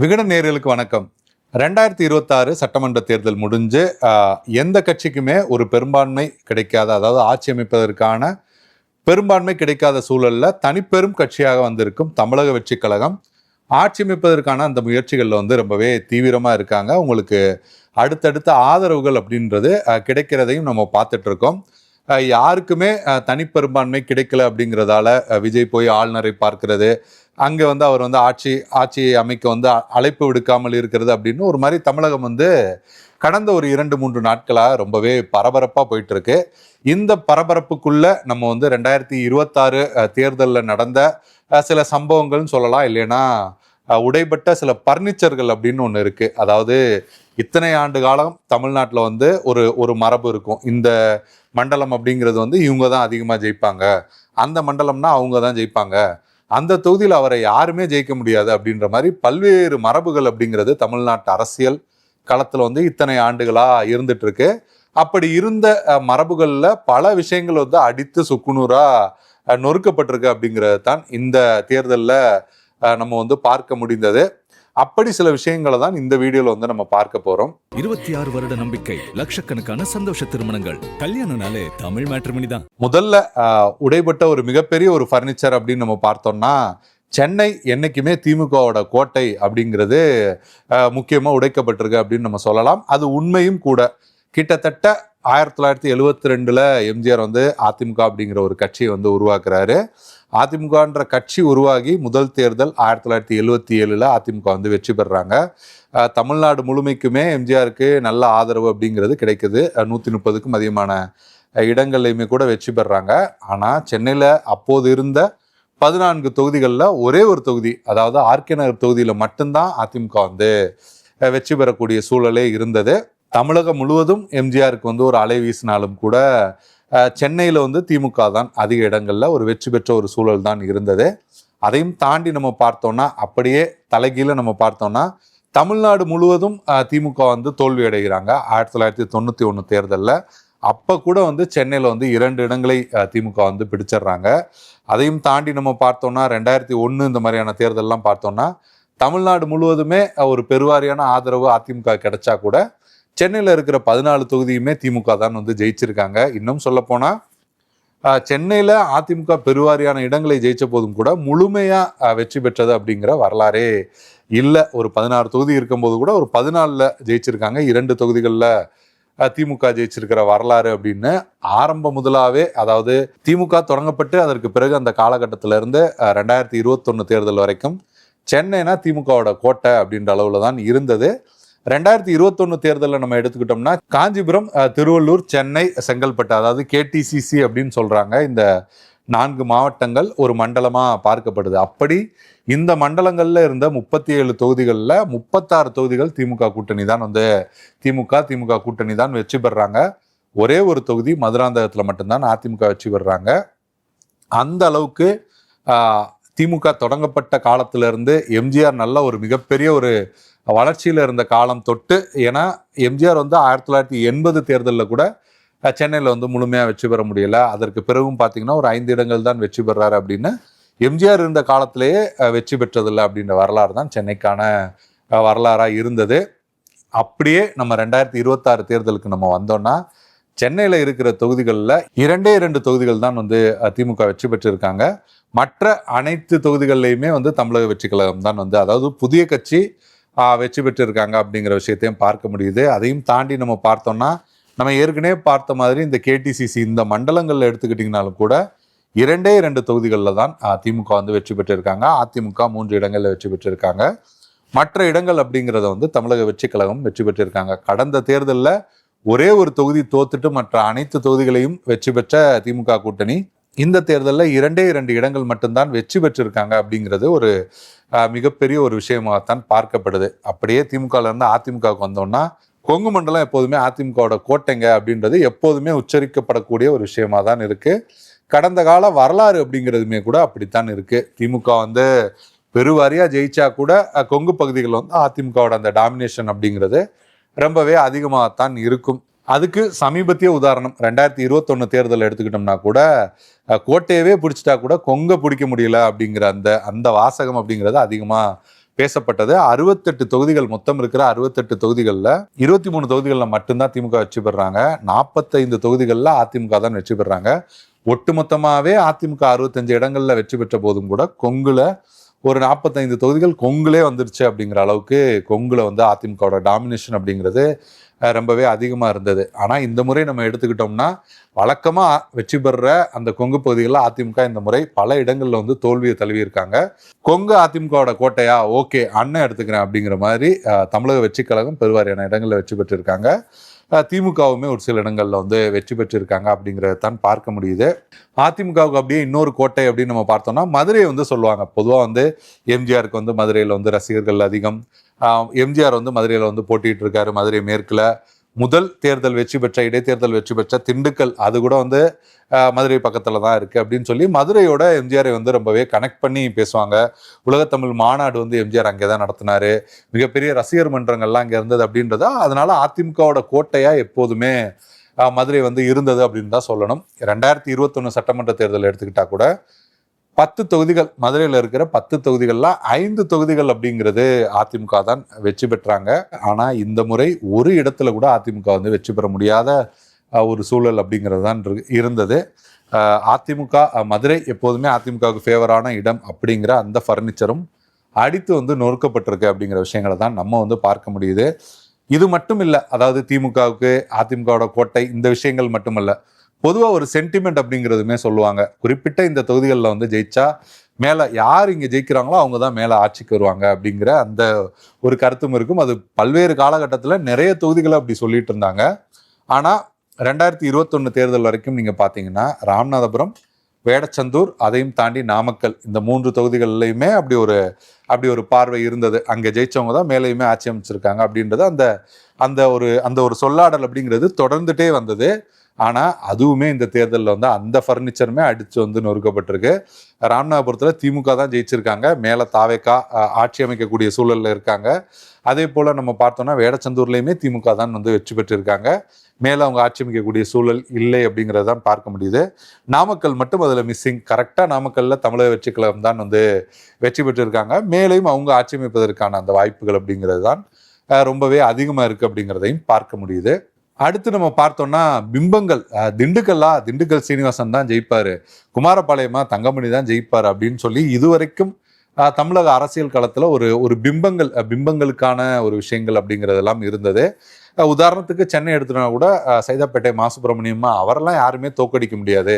விகடன் நேயர்களுக்கு வணக்கம். 2026 சட்டமன்ற தேர்தல் முடிஞ்சு எந்த கட்சிக்குமே ஒரு பெரும்பான்மை கிடைக்காத, அதாவது ஆட்சி அமைப்பதற்கான பெரும்பான்மை கிடைக்காத சூழல்ல தனிப்பெரும் கட்சியாக வந்திருக்கும் தமிழக வெற்றி கழகம் ஆட்சி அமைப்பதற்கான அந்த முயற்சிகளில் ரொம்பவே தீவிரமா இருக்காங்க. உங்களுக்கு அடுத்தடுத்த ஆதரவுகள் அப்படின்றது கிடைக்கிறதையும் நம்ம பார்த்துட்டு இருக்கோம். யாருக்குமே தனிப்பெரும்பான்மை கிடைக்கல அப்படிங்கிறதால விஜய் போய் ஆளுநரை பார்க்கிறது, அங்கே அவர் ஆட்சியை அமைக்க அழைப்பு விடுக்காமல் இருக்கிறது அப்படின்னு ஒரு மாதிரி தமிழகம் கடந்த ஒரு 2-3 நாட்களாக ரொம்பவே பரபரப்பாக போயிட்டு இருக்கு. இந்த பரபரப்புக்குள்ள நம்ம 2026 தேர்தலில் நடந்த சில சம்பவங்கள்னு சொல்லலாம், இல்லைன்னா உடைபட்ட சில பர்னிச்சர்கள் அப்படின்னு ஒன்று இருக்கு. அதாவது இத்தனை ஆண்டு காலம் தமிழ்நாட்டில் ஒரு மரபு இருக்கும். இந்த மண்டலம் அப்படிங்கிறது இவங்க தான் அதிகமாக ஜெயிப்பாங்க, அந்த மண்டலம்னா அவங்க தான் ஜெயிப்பாங்க, அந்த தொகுதியில் அவரை யாருமே ஜெயிக்க முடியாது அப்படின்ற மாதிரி பல்வேறு மரபுகள் அப்படிங்கிறது தமிழ்நாட்டு அரசியல் களத்தில் இத்தனை ஆண்டுகளா இருந்துட்டு இருக்கு. அப்படி இருந்த மரபுகளில் பல விஷயங்கள் அடித்து சுக்குநூறா நொறுக்கப்பட்டிருக்கு அப்படிங்கிறது தான் இந்த தேர்தலில் நம்ம பார்க்க முடிந்தது. அப்படி சில விஷயங்களை தான் இந்த வீடியோல நம்ம பார்க்க போறோம். 26 வருட நம்பிக்கை, லட்சக்கணக்கான சந்தோஷ திருமணங்கள். கல்யாணம்னாலே தமிழ் மேட்ரிமோனி தான். முதல்ல உடைபட்ட ஒரு மிகப்பெரிய ஒரு பர்னிச்சர் அப்படின்னு நம்ம பார்த்தோம்னா, சென்னை என்னைக்குமே திமுகவோட கோட்டை அப்படிங்கிறது முக்கியமா உடைக்கப்பட்டிருக்கு அப்படின்னு நம்ம சொல்லலாம். அது உண்மையும் கூட. கிட்டத்தட்ட 1972 எம்ஜிஆர் அதிமுக அப்படிங்கிற ஒரு கட்சியை உருவாக்குறாரு. அதிமுகன்ற கட்சி உருவாகி முதல் தேர்தல் 1977 அதிமுக வெற்றி பெறாங்க. தமிழ்நாடு முழுமைக்குமே எம்ஜிஆருக்கு நல்ல ஆதரவு அப்படிங்கிறது கிடைக்குது. 130க்கும் அதிகமான இடங்கள்லையுமே கூட வெற்றி பெறாங்க. ஆனால் சென்னையில் அப்போது இருந்த 14 தொகுதிகளில் ஒரே ஒரு தொகுதி, அதாவது ஆர்கே நகர் தொகுதியில் மட்டும்தான் அதிமுக வெற்றி பெறக்கூடிய சூழலே இருந்தது. தமிழகம் முழுவதும் எம்ஜிஆருக்கு ஒரு அலை வீசினாலும் கூட சென்னையில் திமுக தான் அதிக இடங்களில் ஒரு வெற்றி பெற்ற ஒரு சூழல் தான் இருந்தது. அதையும் தாண்டி நம்ம பார்த்தோம்னா, அப்படியே தலைகீழ நம்ம பார்த்தோம்னா, தமிழ்நாடு முழுவதும் திமுக தோல்வி அடைகிறாங்க 1991 தேர்தலில். அப்போ கூட சென்னையில் 2 இடங்களை திமுக பிடிச்சிடுறாங்க. அதையும் தாண்டி நம்ம பார்த்தோம்னா 2001 இந்த மாதிரியான தேர்தல்லாம் பார்த்தோம்னா, தமிழ்நாடு முழுவதுமே ஒரு பெருவாரியான ஆதரவு அதிமுக கிடைச்சா கூட சென்னையில் இருக்கிற 14 தொகுதியுமே திமுக தான் ஜெயிச்சிருக்காங்க. இன்னும் சொல்ல போனா சென்னையில் அதிமுக பெருவாரியான இடங்களை ஜெயிச்ச போதும் கூட முழுமையா வெற்றி பெற்றது அப்படிங்கிற வரலாறே இல்லை. ஒரு 16 தொகுதி இருக்கும்போது கூட ஒரு 14 ஜெயிச்சிருக்காங்க. 2 தொகுதிகளில் திமுக ஜெயிச்சிருக்கிற வரலாறு அப்படின்னு ஆரம்ப முதலாவே, அதாவது திமுக தொடங்கப்பட்டு அதற்கு பிறகு அந்த காலகட்டத்தில இருந்து 2021 தேர்தல் வரைக்கும் சென்னைனா திமுகவோட கோட்டை அப்படின்ற அளவுல தான் இருந்தது. 2021 தேர்தலில் நம்ம எடுத்துக்கிட்டோம்னா, காஞ்சிபுரம், திருவள்ளூர், சென்னை, செங்கல்பட்டு, அதாவது கேடிசிசி அப்படின்னு சொல்றாங்க, இந்த 4 மாவட்டங்கள் ஒரு மண்டலமா பார்க்கப்படுது. அப்படி இந்த மண்டலங்கள்ல இருந்த 37 தொகுதிகளில் 36 தொகுதிகள் திமுக கூட்டணி தான் திமுக கூட்டணி தான் வெற்றி பெறாங்க. ஒரே ஒரு தொகுதி மதுராந்தகத்துல மட்டும்தான் அதிமுக வெற்றி பெறாங்க. அந்த அளவுக்கு திமுக தொடங்கப்பட்ட காலத்திலிருந்து எம்ஜிஆர் நல்ல ஒரு மிகப்பெரிய ஒரு வளர்ச்சியில் இருந்த காலம் தொட்டு, ஏன்னா எம்ஜிஆர் 1980 தேர்தலில் கூட சென்னையில் முழுமையாக வெற்றி பெற முடியல. அதற்கு பிறகும் பார்த்தீங்கன்னா ஒரு 5 இடங்கள் தான் வெற்றி பெறாரு அப்படின்னு எம்ஜிஆர் இருந்த காலத்திலேயே வெற்றி பெற்றதில்லை அப்படின்ற வரலாறு தான் சென்னைக்கான வரலாறாக இருந்தது. அப்படியே நம்ம 2026 தேர்தலுக்கு நம்ம வந்தோம்னா, சென்னையில் இருக்கிற தொகுதிகளில் 2 தொகுதிகள் தான் திமுக வெற்றி பெற்றிருக்காங்க. மற்ற அனைத்து தொகுதிகள்லையுமே தமிழக வெற்றி கழகம் தான் அதாவது புதிய கட்சி வெற்றி பெற்றிருக்காங்க அப்படிங்கிற விஷயத்தையும் பார்க்க முடியுது. அதையும் தாண்டி நம்ம பார்த்தோம்னா, நம்ம ஏற்கனவே பார்த்த மாதிரி இந்த கேடிசிசி இந்த மண்டலங்களில் எடுத்துக்கிட்டிங்கனாலும் கூட 2 தொகுதிகளில் தான் திமுக வெற்றி பெற்றிருக்காங்க. அதிமுக 3 இடங்களில் வெற்றி பெற்றிருக்காங்க. மற்ற இடங்கள் அப்படிங்கிறத தமிழக வெற்றி கழகம் வெற்றி பெற்றிருக்காங்க. கடந்த தேர்தலில் ஒரே ஒரு தொகுதி தோத்துட்டு மற்ற அனைத்து தொகுதிகளையும் வெற்றி பெற்ற திமுக கூட்டணி இந்த தேர்தலில் 2 இடங்கள் மட்டும்தான் வெற்றி பெற்றிருக்காங்க அப்படிங்கிறது ஒரு மிகப்பெரிய ஒரு விஷயமாகத்தான் பார்க்கப்படுது. அப்படியே திமுகல இருந்து அதிமுகவுக்கு வந்தோம்னா, கொங்கு மண்டலம் எப்போதுமே அதிமுகவோட கோட்டைங்க அப்படின்றது எப்போதுமே உச்சரிக்கப்படக்கூடிய ஒரு விஷயமா தான் இருக்கு. கடந்த கால வரலாறு அப்படிங்கிறதுமே கூட அப்படித்தான் இருக்கு. திமுக பெருவாரியா ஜெயிச்சா கூட கொங்கு பகுதிகள் அதிமுகவோட அந்த டாமினேஷன் அப்படிங்கிறது ரொம்பவே அதிகமாகத்தான் இருக்கும். அதுக்கு சமீபத்திய உதாரணம் 2021 தேர்தல் எடுத்துக்கிட்டோம்னா கூட கோட்டையவே பிடிச்சிட்டா கூட கொங்க பிடிக்க முடியல அப்படிங்கிற அந்த வாசகம் அப்படிங்கிறது அதிகமாக பேசப்பட்டது. 68 தொகுதிகள் மொத்தம் இருக்கிற 68 தொகுதிகளில் 23 தொகுதிகளில் மட்டும்தான் திமுக வெற்றி பெறாங்க. 45 தொகுதிகளில் அதிமுக தான் வெற்றி பெறாங்க. ஒட்டுமொத்தமாகவே அதிமுக 65 இடங்கள்ல வெற்றி பெற்ற போதும் கூட கொங்குல ஒரு 45 தொகுதிகள் கொங்குலே வந்துருச்சு அப்படிங்கிற அளவுக்கு கொங்குல வந்து அதிமுகவோட டாமினேஷன் அப்படிங்கிறது ரொம்பவே அதிகமாக இருந்தது. ஆனால் இந்த முறை நம்ம எடுத்துக்கிட்டோம்னா வழக்கமாக வெற்றி பெற அந்த கொங்கு பகுதிகளில் அதிமுக இந்த முறை பல இடங்களில் வந்து தோல்வியை தழுவியிருக்காங்க. கொங்கு அதிமுகவோட கோட்டையா, ஓகே அண்ணன் எடுத்துக்கிறேன் அப்படிங்கிற மாதிரி தமிழக வெற்றி கழகம் பெருவாரியான இடங்களில் வெற்றி பெற்றிருக்காங்க. திமுகவுமே ஒரு சில இடங்களில் வந்து வெற்றி பெற்றிருக்காங்க அப்படிங்கிறத தான் பார்க்க முடியுது. அதிமுகவுக்கு அப்படியே இன்னொரு கோட்டை அப்படின்னு நம்ம பார்த்தோம்னா மதுரையை வந்து சொல்லுவாங்க. பொதுவாக வந்து எம்ஜிஆருக்கு வந்து மதுரையில் வந்து ரசிகர்கள் அதிகம். எம்ஜிஆர் வந்து மதுரையில் வந்து போட்டிட்டு இருக்காரு. மதுரை மேற்குல முதல் தேர்தல் வெற்றி பெற்ற இடைத்தேர்தல் வெற்றி பெற்ற திண்டுக்கல் அது கூட வந்து மதுரை பக்கத்தில் தான் இருக்குது அப்படின்னு சொல்லி மதுரையோட எம்ஜிஆரை வந்து ரொம்பவே கனெக்ட் பண்ணி பேசுவாங்க. உலகத்தமிழ் மாநாடு வந்து எம்ஜிஆர் அங்கே தான் நடத்தினாரு. மிகப்பெரிய ரசிகர் மன்றங்கள்லாம் அங்கே இருந்தது அப்படின்றதா. அதனால அதிமுகவோட கோட்டையா எப்போதுமே மதுரை வந்து இருந்தது அப்படின்னு தான் சொல்லணும். 2021 சட்டமன்ற தேர்தல் எடுத்துக்கிட்டா கூட 10 தொகுதிகள் மதுரையில் இருக்கிற 10 தொகுதிகள்ல 5 தொகுதிகள் அப்படிங்கிறது அதிமுக தான் வெற்றி பெற்றாங்க. ஆனால் இந்த முறை ஒரு இடத்துல கூட அதிமுக வந்து வெற்றி பெற முடியாத ஒரு சூழல் அப்படிங்கிறது தான் இருந்தது. அதிமுக மதுரை எப்போதுமே அதிமுகவுக்கு ஃபேவரான இடம் அப்படிங்கிற அந்த ஃபர்னிச்சரும் அடித்து வந்து நொறுக்கப்பட்டிருக்கு அப்படிங்கிற விஷயங்களை தான் நம்ம வந்து பார்க்க முடியுது. இது மட்டும் இல்லை, அதாவது திமுகவுக்கு அதிமுகவோட கோட்டை இந்த விஷயங்கள் மட்டுமல்ல, பொதுவாக ஒரு சென்டிமெண்ட் அப்படிங்கிறதுமே சொல்லுவாங்க. குறிப்பிட்ட இந்த தொகுதிகளில் வந்து ஜெயிச்சா மேலே யார் இங்கே ஜெயிக்கிறாங்களோ அவங்க தான் மேலே ஆட்சிக்கு வருவாங்க அப்படிங்கிற அந்த ஒரு கருத்தும் இருக்கும். அது பல்வேறு காலகட்டத்தில் நிறைய தொகுதிகளை அப்படி சொல்லிட்டு இருந்தாங்க. ஆனால் 2021 தேர்தல் வரைக்கும் நீங்கள் பார்த்தீங்கன்னா ராமநாதபுரம், வேடச்சந்தூர், அதையும் தாண்டி நாமக்கல் இந்த 3 தொகுதிகள்லையுமே அப்படி ஒரு பார்வை இருந்தது. அங்கே ஜெயிச்சவங்க தான் மேலேயுமே ஆட்சி அமைச்சிருக்காங்க அப்படின்றது அந்த ஒரு சொல்லாடல் அப்படிங்கிறது தொடர்ந்துட்டே வந்தது. ஆனால் அதுவுமே இந்த தேர்தலில் வந்து அந்த ஃபர்னிச்சருமே அடித்து வந்து நொறுக்கப்பட்டிருக்கு. ராமநாதபுரத்தில் திமுக தான் ஜெயிச்சிருக்காங்க. மேலே தாவேக்கா ஆட்சி அமைக்கக்கூடிய சூழலில் இருக்காங்க. அதே போல் நம்ம பார்த்தோம்னா வேடச்சந்தூர்லேயுமே திமுக தான் வந்து வெற்றி பெற்றிருக்காங்க. மேலே அவங்க ஆட்சி அமைக்கக்கூடிய சூழல் இல்லை அப்படிங்கிறத தான் பார்க்க முடியுது. நாமக்கல் மட்டும் அதில் மிஸ்ஸிங். கரெக்டாக நாமக்கல்லில் தமிழக வெற்றி கழகம் தான் வந்து வெற்றி பெற்றிருக்காங்க. மேலேயும் அவங்க ஆட்சி அமைப்பதற்கான அந்த வாய்ப்புகள் அப்படிங்கிறது தான் ரொம்பவே அதிகமாக இருக்குது அப்படிங்கிறதையும் பார்க்க முடியுது. அடுத்து நம்ம பார்த்தோம்னா பிம்பங்கள், திண்டுக்கல் சீனிவாசன் தான் ஜெயிப்பாரு, குமாரபாளையமா தங்கமணி தான் ஜெயிப்பார் அப்படின்னு சொல்லி இதுவரைக்கும் தமிழக அரசியல் களத்தில் ஒரு பிம்பங்களுக்கான ஒரு விஷயங்கள் அப்படிங்கிறதெல்லாம் இருந்தது. உதாரணத்துக்கு சென்னை எடுத்துனா கூட சைதாப்பேட்டை மாசுப்பிரமணியமா அவரெல்லாம் யாருமே தோக்கடிக்க முடியாது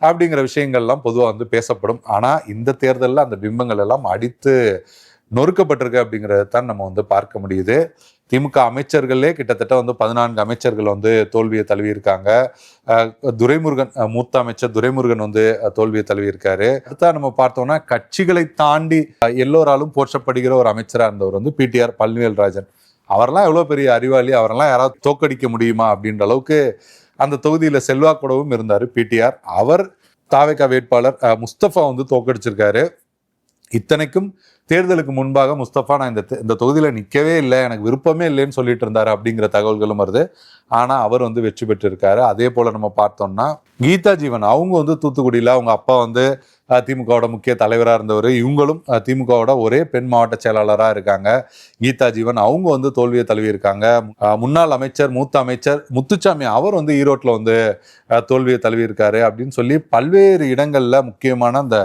அப்படிங்கிற விஷயங்கள்லாம் பொதுவாக வந்து பேசப்படும். ஆனால் இந்த தேர்தலில் அந்த பிம்பங்கள் எல்லாம் அடித்து நொறுக்கப்பட்டிருக்கு அப்படிங்கிறத தான் நம்ம வந்து பார்க்க முடியுது. திமுக அமைச்சர்களே கிட்டத்தட்ட வந்து 14 அமைச்சர்கள் வந்து தோல்வியை தழுவியிருக்காங்க. துரைமுருகன், மூத்த அமைச்சர் துரைமுருகன் வந்து தோல்வியை தழுவியிருக்காரு. அடுத்தா நம்ம பார்த்தோம்னா கட்சிகளை தாண்டி எல்லோராலும் போற்றப்படுகிற ஒரு அமைச்சராக இருந்தவர் வந்து பிடிஆர் பழனிவேல்ராஜன். அவரெல்லாம் எவ்வளோ பெரிய அறிவாளி, அவரெல்லாம் யாராவது தோக்கடிக்க முடியுமா அப்படின்ற அளவுக்கு அந்த தொகுதியில் செல்வாக்கூடவும் இருந்தார் பிடிஆர். அவர் தாவேகா வேட்பாளர் முஸ்தபா வந்து தோக்கடிச்சிருக்காரு. இத்தனைக்கும் தேர்தலுக்கு முன்பாக முஸ்தபா நான் இந்த தொகுதியில் நிற்கவே இல்லை, எனக்கு விருப்பமே இல்லைன்னு சொல்லிட்டு இருந்தாரு அப்படிங்கிற தகவல்களும் வருது. ஆனால் அவர் வந்து வெற்றி பெற்றிருக்காரு. அதே போல் நம்ம பார்த்தோம்னா கீதா ஜீவன், அவங்க வந்து தூத்துக்குடியில் அவங்க அப்பா வந்து திமுகவோட முக்கிய தலைவராக இருந்தவர். இவங்களும் திமுகவோட ஒரே பெண் மாவட்ட செயலாளராக இருக்காங்க. கீதா ஜீவன் அவங்க வந்து தோல்வியை தழுவியிருக்காங்க. முன்னாள் அமைச்சர் மூத்த அமைச்சர் முத்துச்சாமி அவர் வந்து ஈரோட்டில் வந்து தோல்வியை தழுவியிருக்காரு அப்படின்னு சொல்லி பல்வேறு இடங்களில் முக்கியமான அந்த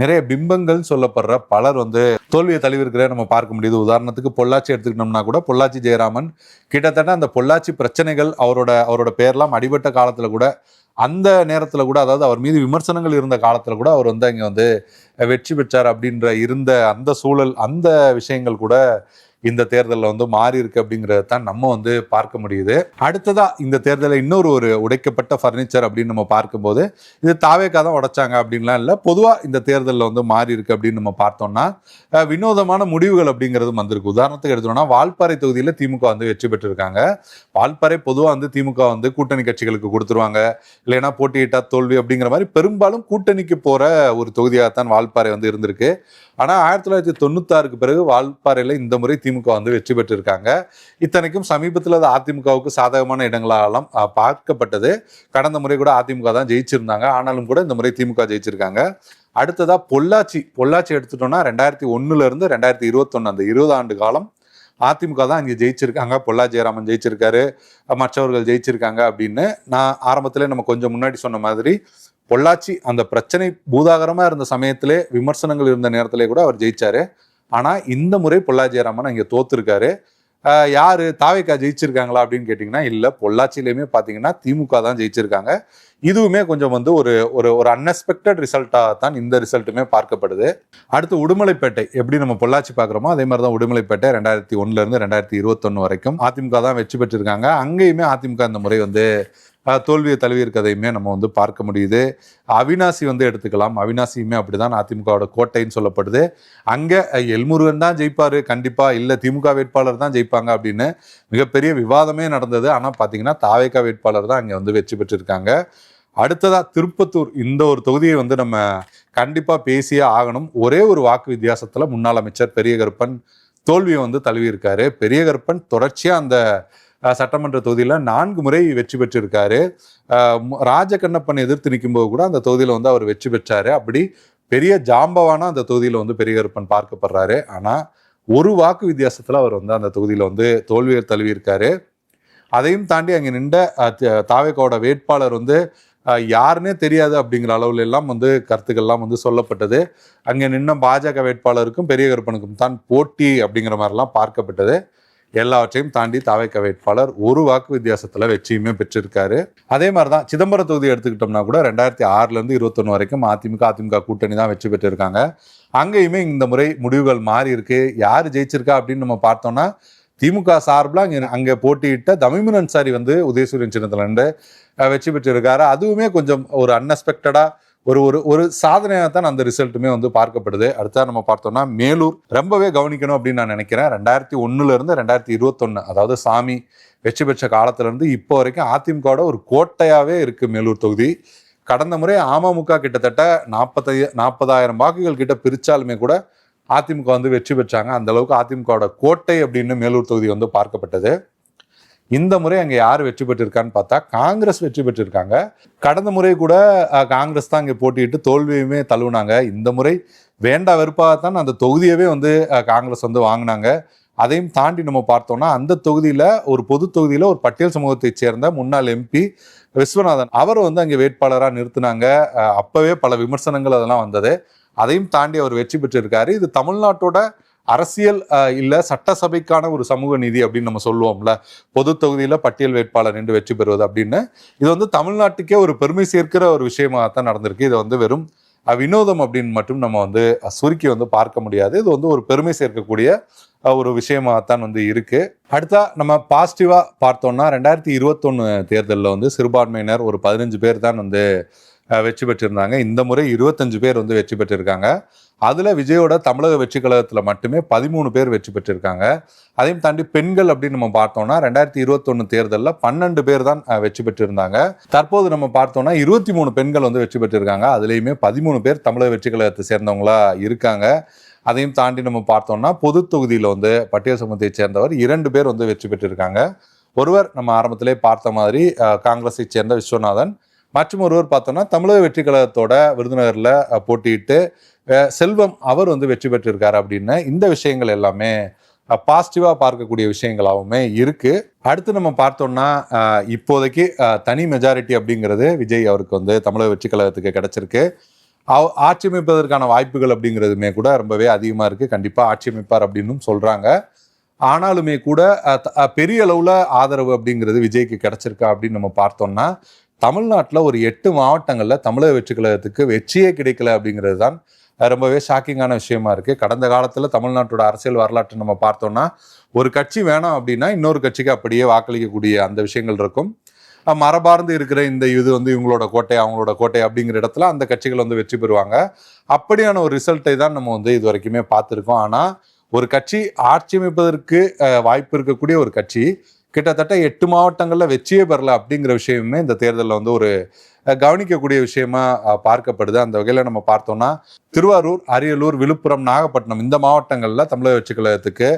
நிறைய பிம்பங்கள் சொல்லப்படுற பலர் வந்து தோல்வியை தழுவிருக்கிறத நம்ம பார்க்க முடியுது. உதாரணத்துக்கு பொள்ளாச்சி எடுத்துக்கிட்டோம்னா கூட பொள்ளாச்சி ஜெயராமன் கிட்டத்தட்ட அந்த பொள்ளாச்சி பிரச்சனைகள் அவரோட பேர்லாம் அடிபட்ட காலத்துல கூட, அந்த நேரத்துல கூட, அதாவது அவர் மீது விமர்சனங்கள் இருந்த காலத்துல கூட அவர் வந்து அங்க வந்து வெற்றி பெற்றார் அப்படின்ற இருந்த அந்த சூழல், அந்த விஷயங்கள் கூட இந்த தேர்தலில் வந்து மாறி இருக்கு அப்படிங்கிறத தான் நம்ம வந்து பார்க்க முடியுது. அடுத்ததா இந்த தேர்தலில் இன்னொரு உடைக்கப்பட்ட ஃபர்னிச்சர் அப்படின்னு நம்ம பார்க்கும்போது இது தாவேக்கா தான் உடைச்சாங்க அப்படின்லாம் இல்லை. பொதுவாக இந்த தேர்தலில் வந்து மாறி இருக்கு அப்படின்னு நம்ம பார்த்தோம்னா வினோதமான முடிவுகள் அப்படிங்கிறதும் வந்திருக்கு. உதாரணத்துக்கு எடுத்தோம்னா வால்பாறை தொகுதியில் திமுக வந்து வெற்றி பெற்றிருக்காங்க. வால்பாறை பொதுவாக வந்து திமுக வந்து கூட்டணி கட்சிகளுக்கு கொடுத்துருவாங்க, இல்லைன்னா போட்டியிட்டா தோல்வி அப்படிங்கிற மாதிரி பெரும்பாலும் கூட்டணிக்கு போற ஒரு தொகுதியாகத்தான் வால்பாறை வந்து இருந்திருக்கு. ஆனால் 1996க்கு பிறகு வால்பாறையில் இந்த முறை திமுக வந்து வெற்றி பெற்றிருக்காங்க. இத்தனைக்கும் சமீபத்தில் அது அதிமுகவுக்கு சாதகமான இடங்களாலும் பார்க்கப்பட்டது. கடந்த முறை கூட அதிமுக தான் ஜெயிச்சிருந்தாங்க, ஆனாலும் கூட இந்த முறை திமுக ஜெயிச்சிருக்காங்க. அடுத்ததா பொள்ளாச்சி எடுத்துட்டோம்னா 2001 2021 அந்த 20 ஆண்டு காலம் அதிமுக தான் இங்கே ஜெயிச்சிருக்காங்க. பொல்லா ஜெயராமன் ஜெயிச்சிருக்காரு, மற்றவர்கள் ஜெயிச்சிருக்காங்க அப்படின்னு நான் ஆரம்பத்திலே நம்ம கொஞ்சம் முன்னாடி சொன்ன மாதிரி பொள்ளாச்சி அந்த பிரச்சனை பூதாகரமா இருந்த சமயத்திலே விமர்சனங்கள் இருந்த நேரத்திலே கூட அவர் ஜெயிச்சாரு. ஆனா இந்த முறை பொல்லா ஜெயராமன் அங்கே தோத்துருக்காரு. யாரு தாவேக்கா ஜெயிச்சிருக்காங்களா அப்படின்னு கேட்டிங்கன்னா இல்லை, பொள்ளாச்சியிலையுமே பார்த்தீங்கன்னா திமுக தான் ஜெயிச்சிருக்காங்க. இதுவுமே கொஞ்சம் வந்து ஒரு ஒரு ஒரு அன்எக்ஸ்பெக்டட் ரிசல்ட்டாக தான் இந்த ரிசல்ட்டுமே பார்க்கப்படுது. அடுத்து உடுமலைப்பேட்டை எப்படி நம்ம பொள்ளாச்சி பார்க்குறோமோ அதே மாதிரி தான் உடுமலைப்பேட்டை 2001 2021 வரைக்கும் அதிமுக தான் வெற்றி பெற்றிருக்காங்க. அங்கேயுமே அதிமுக இந்த முறை வந்து தோல்வியை தழுவி இருக்கதையுமே நம்ம வந்து பார்க்க முடியுது. அவினாசி வந்து எடுத்துக்கலாம், அவினாசியுமே அப்படிதான் அதிமுகவோட கோட்டைன்னு சொல்லப்படுது. அங்கே எல்முருகன் தான் ஜெயிப்பாரு கண்டிப்பா, இல்லை திமுக வேட்பாளர் தான் ஜெயிப்பாங்க அப்படின்னு மிகப்பெரிய விவாதமே நடந்தது. ஆனால் பார்த்தீங்கன்னா தாவேகா வேட்பாளர் தான் அங்கே வந்து வெற்றி பெற்றிருக்காங்க. அடுத்ததா திருப்பத்தூர், இந்த ஒரு தொகுதியை வந்து நம்ம கண்டிப்பா பேசியே ஆகணும். ஒரே ஒரு வாக்கு வித்தியாசத்துல முன்னாள் அமைச்சர் பெரிய கருப்பன் தோல்வியை வந்து தழுவி இருக்காரு. பெரிய கருப்பன் தொடர்ச்சியா அந்த சட்டமன்ற தொகுதியில 4 முறை வெற்றி பெற்றிருக்காரு. ராஜகண்ணப்பன் எதிர்த்து நிற்கும்போது கூட அந்த தொகுதியில வந்து அவர் வெற்றி பெற்றாரு. அப்படி பெரிய ஜாம்பவானா அந்த தொகுதியில வந்து பெரிய கருப்பன் பார்க்கப்படுறாரு. ஆனா ஒரு வாக்கு வித்தியாசத்துல அவர் வந்து அந்த தொகுதியில வந்து தோல்வியை தழுவி இருக்காரு. அதையும் தாண்டி அங்கே நின்ற தாவேக்காவோட வேட்பாளர் வந்து யாருன்னே தெரியாது அப்படிங்கிற அளவுல எல்லாம் வந்து கருத்துக்கள்லாம் வந்து சொல்லப்பட்டது. அங்கே நின்ன பாஜக வேட்பாளருக்கும் பெரிய கருப்பனுக்கும் தான் போட்டி அப்படிங்கிற மாதிரிலாம் பார்க்கப்பட்டது. எல்லாவற்றையும் தாண்டி தாவேக்கா வேட்பாளர் ஒரு வாக்கு வித்தியாசத்துல வெற்றியுமே பெற்றிருக்காரு. அதே மாதிரிதான் சிதம்பரம் தொகுதி எடுத்துக்கிட்டோம்னா கூட 2006 21 வரைக்கும் அதிமுக கூட்டணி தான் வெற்றி பெற்றிருக்காங்க. அங்கேயுமே இந்த முறை முடிவுகள் மாறி இருக்கு. யாரு ஜெயிச்சிருக்கா அப்படின்னு நம்ம பார்த்தோம்னா திமுக சார்பில் அங்கே போட்டியிட்ட தமிமுன் அன்சாரி வந்து உதயசூரியன் சின்னத்துல இருந்து வெற்றி பெற்றிருக்காரு. அதுவுமே கொஞ்சம் ஒரு அன்எக்ஸ்பெக்டடா ஒரு ஒரு ஒரு சாதனையாக தான் அந்த ரிசல்ட்டுமே வந்து பார்க்கப்படுது. அடுத்தா நம்ம பார்த்தோம்னா மேலூர் ரொம்பவே கவனிக்கணும் அப்படின்னு நான் நினைக்கிறேன். 2001 2021 அதாவது சாமி வெற்றி பெற்ற காலத்துல இருந்து இப்போ வரைக்கும் அதிமுகவோட ஒரு கோட்டையாவே இருக்கு மேலூர் தொகுதி. கடந்த முறை அமமுக கிட்டத்தட்ட 40,000 வாக்குகள் கிட்ட பிரிச்சாலுமே கூட அதிமுக வந்து வெற்றி பெற்றாங்க. அந்த அளவுக்கு அதிமுகவோட கோட்டை அப்படின்னு மேலூர் தொகுதி வந்து பார்க்கப்பட்டது. இந்த முறை அங்கே யார் வெற்றி பெற்றிருக்கான்னு பார்த்தா காங்கிரஸ் வெற்றி பெற்றிருக்காங்க. கடந்த முறை கூட காங்கிரஸ் தான் இங்கே போட்டியிட்டு தோல்வியுமே தழுவினாங்க. இந்த முறை வேண்டா வெறுப்பாகத்தான் அந்த தொகுதியவே வந்து காங்கிரஸ் வந்து வாங்கினாங்க. அதையும் தாண்டி நம்ம பார்த்தோம்னா அந்த தொகுதியில ஒரு பொது தொகுதியில ஒரு பட்டியல் சமூகத்தை சேர்ந்த முன்னாள் எம்பி விஸ்வநாதன் அவர் வந்து அங்கே வேட்பாளராக நிறுத்தினாங்க. அப்பவே பல விமர்சனங்கள் அதெல்லாம் வந்தது. அதையும் தாண்டி அவர் வெற்றி பெற்றிருக்காரு. இது தமிழ்நாட்டோட அரசியல் இல்ல சட்டசபைக்கான ஒரு சமூக நீதி அப்படின்னு நம்ம சொல்லுவோம்ல, பொது தொகுதியில பட்டியல் வேட்பாளர் நின்று வெற்றி பெறுவது அப்படின்னு. இது வந்து தமிழ்நாட்டுக்கே ஒரு பெருமை சேர்க்கிற ஒரு விஷயமாகத்தான் நடந்திருக்கு. இதை வந்து வெறும் வினோதம் அப்படின்னு மட்டும் நம்ம வந்து சுருக்கி வந்து பார்க்க முடியாது. இது வந்து ஒரு பெருமை சேர்க்கக்கூடிய ஒரு விஷயமாகத்தான் வந்து இருக்கு. அடுத்தா நம்ம பாசிட்டிவா பார்த்தோம்னா 2021 தேர்தலில் வந்து சிறுபான்மையினர் ஒரு 15 பேர் தான் வந்து வெற்றி பெற்றிருந்தாங்க. இந்த முறை 25 பேர் வந்து வெற்றி பெற்றிருக்காங்க. அதுல விஜயோட தமிழக வெற்றி கழகத்துல மட்டுமே 13 பேர் வெற்றி பெற்றிருக்காங்க. அதையும் தாண்டி பெண்கள் அப்படின்னு நம்ம பார்த்தோம்னா 2021 தேர்தலில் 12 பேர் தான் வெற்றி பெற்றிருந்தாங்க. தற்போது நம்ம பார்த்தோம்னா 23 பெண்கள் வந்து வெற்றி பெற்றிருக்காங்க. அதுலேயுமே 13 பேர் தமிழக வெற்றி கழகத்தை சேர்ந்தவங்களா இருக்காங்க. அதையும் தாண்டி நம்ம பார்த்தோம்னா பொது தொகுதியில் வந்து பட்டியல் சமூகத்தை சேர்ந்தவர் 2 பேர் வந்து வெற்றி பெற்றிருக்காங்க. ஒருவர் நம்ம ஆரம்பத்திலே பார்த்த மாதிரி காங்கிரஸை சேர்ந்த விஸ்வநாதன், மற்றும் ஒருவர் பார்த்தோம்னா தமிழக வெற்றி கழகத்தோட விருதுநகர்ல போட்டியிட்டு செல்வம் அவர் வந்து வெற்றி பெற்றிருக்காரு அப்படின்னு இந்த விஷயங்கள் எல்லாமே பாசிட்டிவா பார்க்கக்கூடிய விஷயங்களாகவுமே இருக்கு. அடுத்து நம்ம பார்த்தோம்னா இப்போதைக்கு தனி மெஜாரிட்டி அப்படிங்கிறது விஜய் அவருக்கு வந்து தமிழக வெற்றி கழகத்துக்கு கிடைச்சிருக்கு. ஆட்சி அமைப்பதற்கான வாய்ப்புகள் அப்படிங்கிறதுமே கூட ரொம்பவே அதிகமா இருக்கு. கண்டிப்பா ஆட்சி அமைப்பார் அப்படின்னு சொல்றாங்க. ஆனாலுமே கூட பெரிய அளவுல ஆதரவு அப்படிங்கிறது விஜய்க்கு கிடைச்சிருக்கா அப்படின்னு நம்ம பார்த்தோம்னா தமிழ்நாட்டில் ஒரு 8 மாவட்டங்களில் தமிழக வெற்றி கழகத்துக்கு வெற்றியே கிடைக்கல அப்படிங்கிறது தான் ரொம்பவே ஷாக்கிங்கான விஷயமா இருக்கு. கடந்த காலத்தில் தமிழ்நாட்டோட அரசியல் வரலாற்று நம்ம பார்த்தோம்னா ஒரு கட்சி வேணாம் அப்படின்னா இன்னொரு கட்சிக்கு அப்படியே வாக்களிக்கக்கூடிய அந்த விஷயங்கள் இருக்கும். மரபார்ந்து இருக்கிற இந்த இது வந்து இவங்களோட கோட்டை அவங்களோட கோட்டை அப்படிங்கிற இடத்துல அந்த கட்சிகள் வந்து வெற்றி பெறுவாங்க. அப்படியான ஒரு ரிசல்ட்டை தான் நம்ம வந்து இது வரைக்குமே பார்த்துருக்கோம். ஆனால் ஒரு கட்சி ஆட்சி அமைப்பதற்கு வாய்ப்பு இருக்கக்கூடிய ஒரு கட்சி கிட்டத்தட்ட 8 மாவட்டங்களில் வெற்றியே பெறல அப்படிங்கிற விஷயமே இந்த தேர்தலில் வந்து ஒரு கவனிக்கக்கூடிய விஷயமா பார்க்கப்படுது. அந்த வகையில் நம்ம பார்த்தோம்னா திருவாரூர், அரியலூர், விழுப்புரம், நாகப்பட்டினம் இந்த மாவட்டங்களில் தமிழக வெற்றி கழகத்துக்கு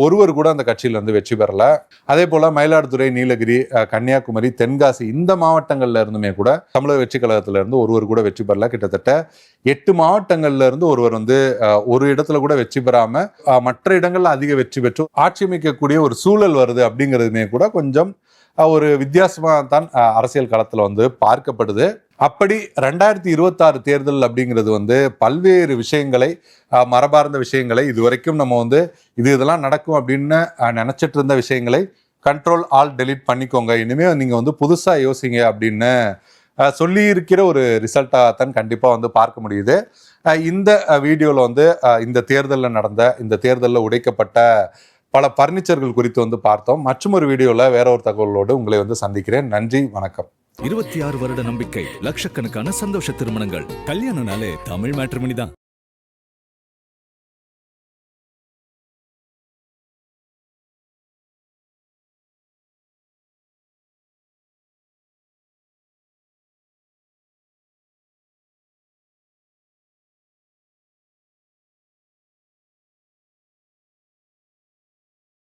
ஒருவர் கூட அந்த கட்சியில இருந்து வெற்றி பெறல. அதே போல மயிலாடுதுறை, நீலகிரி, கன்னியாகுமரி, தென்காசி இந்த மாவட்டங்கள்ல இருந்துமே கூட தமிழக வெற்றி கழகத்துல இருந்து ஒருவர் கூட வெற்றி பெறல. கிட்டத்தட்ட 8 மாவட்டங்கள்ல இருந்து ஒருவர் வந்து ஒரு இடத்துல கூட வெற்றி பெறாம மற்ற இடங்கள்ல அதிக வெற்றி பெற்று ஆட்சி அமைக்கக்கூடிய ஒரு சூழல் வருது அப்படிங்கிறதுமே கூட கொஞ்சம் ஒரு வித்தியாசமா தான் அரசியல் களத்துல வந்து பார்க்கப்படுது. அப்படி 2026 தேர்தல் அப்படிங்கிறது வந்து பல்வேறு விஷயங்களை, மரபார்ந்த விஷயங்களை, இதுவரைக்கும் நம்ம வந்து இதெல்லாம் நடக்கும் அப்படின்னு நினைச்சிட்டு இருந்த விஷயங்களை கண்ட்ரோல் ஆல் டெலீட் பண்ணிக்கோங்க, இனிமே நீங்க வந்து புதுசா யோசிங்க அப்படின்னு சொல்லி இருக்கிற ஒரு ரிசல்ட்டாக தான் கண்டிப்பாக வந்து பார்க்க முடியுது. இந்த வீடியோவில் வந்து இந்த தேர்தலில் நடந்த, இந்த தேர்தலில் உடைக்கப்பட்ட பல பர்னிச்சர்கள் குறித்து வந்து பார்த்தோம். மற்றும் ஒரு வீடியோவில் வேற ஒரு தகவலோடு உங்களை வந்து சந்திக்கிறேன். நன்றி, வணக்கம். 26 வருட நம்பிக்கை, லட்சக்கணக்கான சந்தோஷ திருமணங்கள். கல்யாணம்னாலே தமிழ் மேட்ரிமோனி தான்.